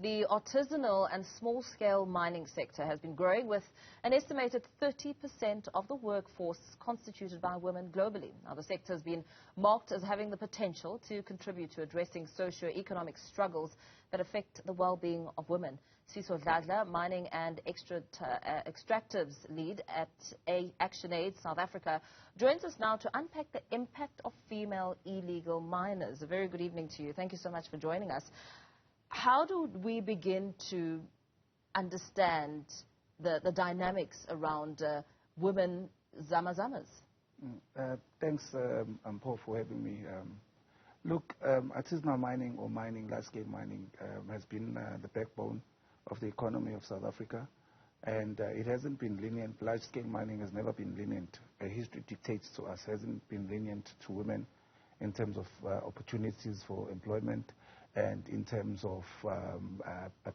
The artisanal and small-scale mining sector has been growing, with an estimated 30% of the workforce constituted by women globally. Now, the sector has been marked as having the potential to contribute to addressing socio-economic struggles that affect the well-being of women. Sifiso Dladla, mining and extractives lead at ActionAid South Africa, joins us now to unpack the impact of female illegal miners. A very good evening to you. Thank you so much for joining us. How do we begin to understand the dynamics around women zamazamas? Thanks, Paul, for having me. Look, artisanal mining or large-scale mining, has been the backbone of the economy of South Africa, and it hasn't been lenient. Large-scale mining has never been lenient. History dictates to us, hasn't been lenient to women in terms of opportunities for employment and in terms of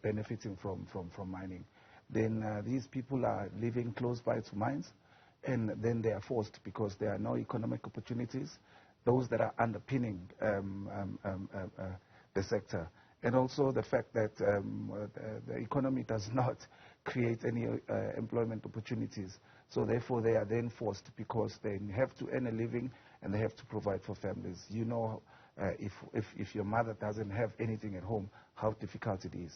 benefiting from mining. Then these people are living close by to mines, and then they are forced, because there are no economic opportunities, those that are underpinning the sector. And also the fact that the economy does not create any employment opportunities. So therefore they are then forced, because they have to earn a living and they have to provide for families. You know, if your mother doesn't have anything at home, how difficult it is.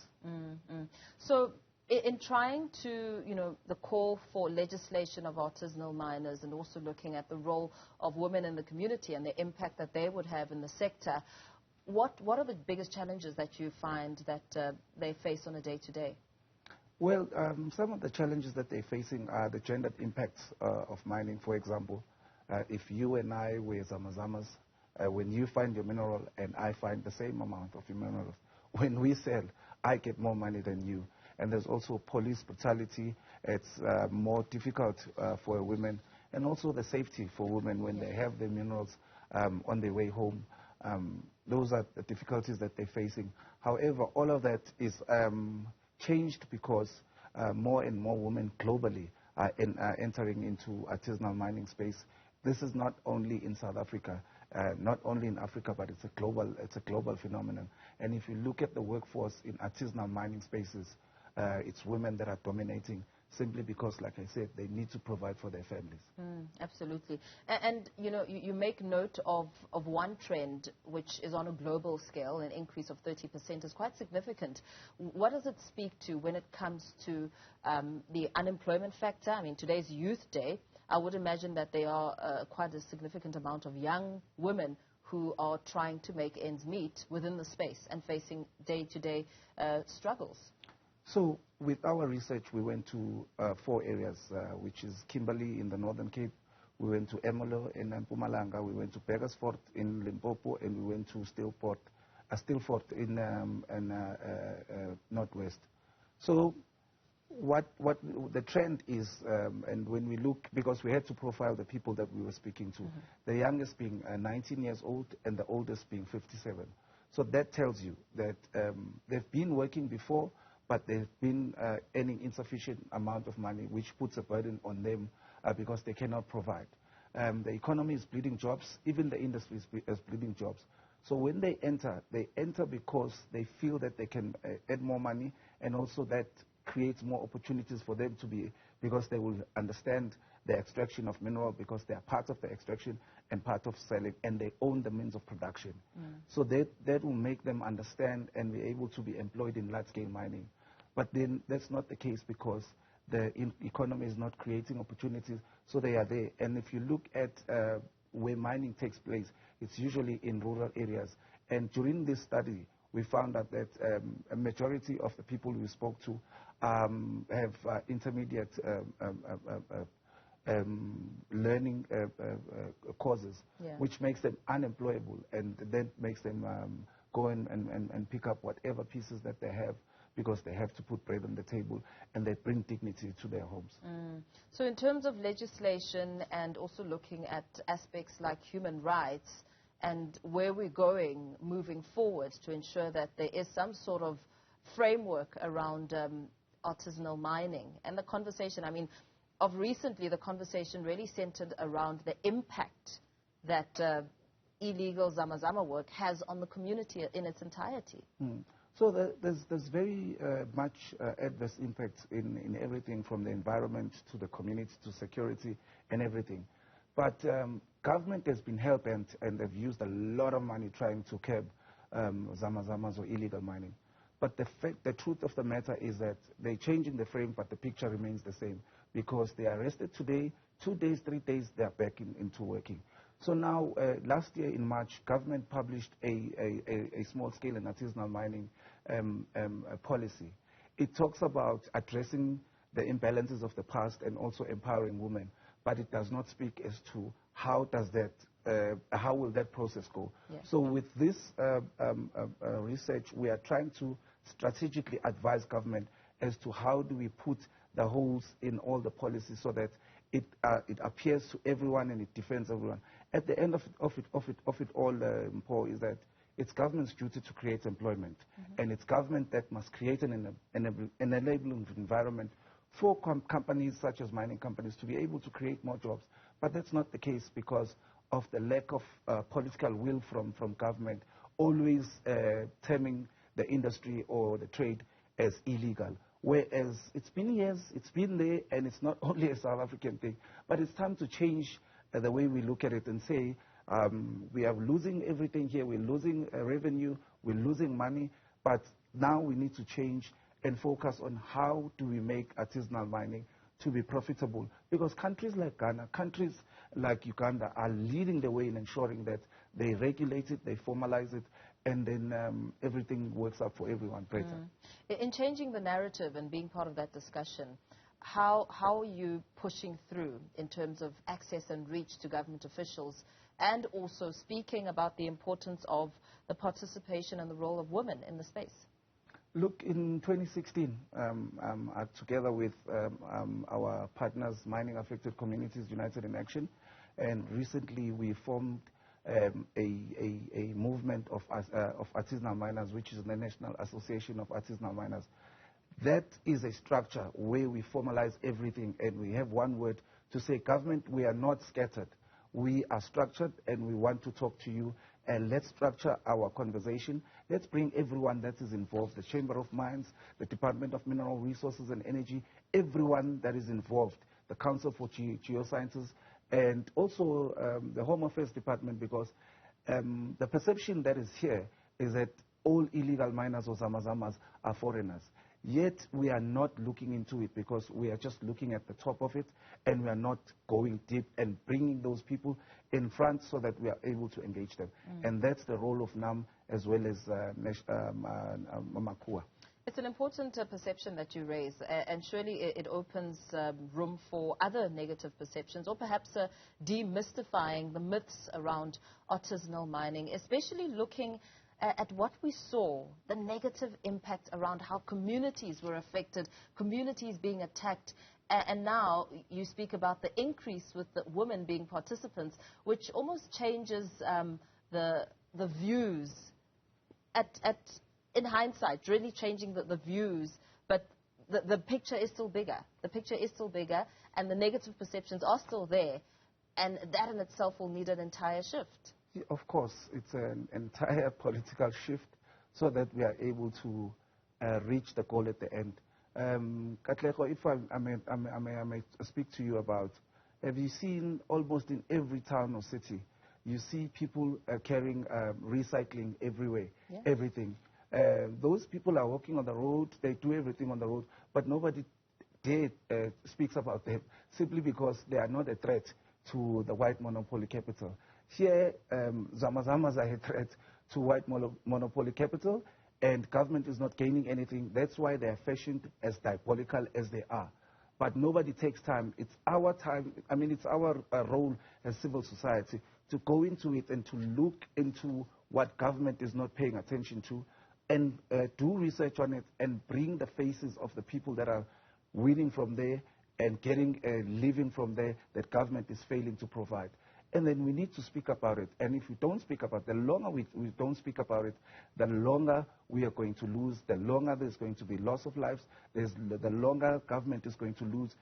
So in trying to, the call for legislation of artisanal miners, and also looking at the role of women in the community and the impact that they would have in the sector, what are the biggest challenges that you find that they face on a day-to-day? Well, some of the challenges that they're facing are the gendered impacts of mining. For example, if you and I were zamazamas, when you find your mineral and I find the same amount of your minerals, when we sell, I get more money than you. And there's also police brutality. It's more difficult for women, and also the safety for women when they have their minerals on their way home. Those are the difficulties that they're facing. However, all of that is changed because more and more women globally are entering into artisanal mining space. This is not only in South Africa, not only in Africa, but it's a global phenomenon. And if you look at the workforce in artisanal mining spaces, it's women that are dominating, simply because, like I said, they need to provide for their families. Absolutely. And you make note of one trend, which is on a global scale. An increase of 30% is quite significant. What does it speak to when it comes to the unemployment factor? I mean, today's Youth Day, I would imagine that there are quite a significant amount of young women who are trying to make ends meet within the space and facing day-to-day struggles. So with our research, we went to 4 areas, which is Kimberley in the Northern Cape, we went to Emolo in Mpumalanga, we went to Begersfort in Limpopo, and we went to Stilford in Northwest. So what the trend is, and when we look, because we had to profile the people that we were speaking to, the youngest being 19 years old and the oldest being 57. So that tells you that they've been working before, but they've been earning insufficient amount of money, which puts a burden on them because they cannot provide. The economy is bleeding jobs, even the industry is bleeding jobs. So when they enter because they feel that they can add more money, and also that creates more opportunities for them to be, because they will understand the extraction of mineral, because they are part of the extraction and part of selling, and they own the means of production. So that will make them understand and be able to be employed in large-scale mining. But then that's not the case, because the economy is not creating opportunities, so they are there. And if you look at where mining takes place, it's usually in rural areas. And during this study, we found out that a majority of the people we spoke to have intermediate learning courses, which makes them unemployable, and then makes them go and pick up whatever pieces that they have, because they have to put bread on the table, and they bring dignity to their homes. So in terms of legislation, and also looking at aspects like human rights and where we're going moving forward to ensure that there is some sort of framework around artisanal mining, and the conversation, I mean, of recently, the conversation really centered around the impact that illegal Zamazama work has on the community in its entirety. So there's very much adverse impacts in everything from the environment to the community to security and everything. But government has been helping and they've used a lot of money trying to curb zamazamas or illegal mining. But the truth of the matter is that they're changing the frame, but the picture remains the same because they are arrested today, 2 days, 3 days, they're back into working. So now, last year in March, government published a small-scale and artisanal mining policy. It talks about addressing the imbalances of the past and also empowering women, but it does not speak as to how will that process go. Yeah. So with this research, we are trying to strategically advise government as to how do we put the holes in all the policies so that it appears to everyone and it defends everyone. At the end of it all, Paul, is that it's government's duty to create employment, and it's government that must create an enabling environment for companies such as mining companies to be able to create more jobs. But that's not the case because of the lack of political will from government, always terming the industry or the trade as illegal. Whereas it's been years, it's been there, and it's not only a South African thing, but it's time to change the way we look at it and say, we are losing everything here, we're losing revenue, we're losing money, but now we need to change and focus on how do we make artisanal mining to be profitable. Because countries like Ghana, countries like Uganda are leading the way in ensuring that they regulate it, they formalize it, and then everything works out for everyone better. In changing the narrative and being part of that discussion, how are you pushing through in terms of access and reach to government officials, and also speaking about the importance of the participation and the role of women in the space? Look, in 2016, together with our partners, Mining Affected Communities United in Action, and recently we formed a movement of artisanal miners, which is the National Association of Artisanal Miners. That is a structure where we formalize everything, and we have one word to say, government, we are not scattered. We are structured, and we want to talk to you, and let's structure our conversation. Let's bring everyone that is involved, the Chamber of Mines, the Department of Mineral Resources and Energy, everyone that is involved, the Council for Geosciences, and also the Home Affairs Department, because the perception that is here is that all illegal miners or zamazamas are foreigners. Yet we are not looking into it because we are just looking at the top of it, and we are not going deep and bringing those people in front so that we are able to engage them. And that's the role of NAM as well as Makua. It's an important perception that you raise, and surely it opens room for other negative perceptions, or perhaps demystifying the myths around artisanal mining, especially looking at what we saw, the negative impact around how communities were affected, communities being attacked, and now you speak about the increase with the women being participants, which almost changes the views in hindsight, really changing the views, but the picture is still bigger. The picture is still bigger, and the negative perceptions are still there, and that in itself will need an entire shift. Of course, it's an entire political shift so that we are able to reach the goal at the end. Katlego, if I may speak to you about, have you seen almost in every town or city, you see people carrying recycling everywhere, everything. Those people are walking on the road, they do everything on the road, but nobody speaks about them simply because they are not a threat to the white monopoly capital. Here, zamazamas are a threat to white monopoly capital, and government is not gaining anything. That's why they are fashioned as diabolical as they are. But nobody takes time. It's our time. I mean, it's our role as civil society to go into it and to look into what government is not paying attention to, and do research on it and bring the faces of the people that are winning from there and getting a living from there that government is failing to provide. And then we need to speak about it. And if we don't speak about it, the longer we don't speak about it, the longer we are going to lose, the longer there's going to be loss of lives, the longer government is going to lose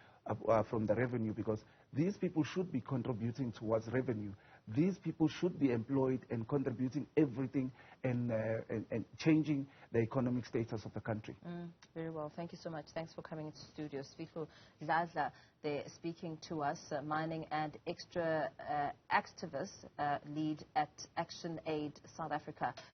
from the revenue, because these people should be contributing towards revenue. these people should be employed and contributing everything and changing the economic status of the country. Very well. Thank you so much. Thanks for coming into studio. Sifiso Dladla, they're speaking to us, mining and extra activist lead at ActionAid South Africa.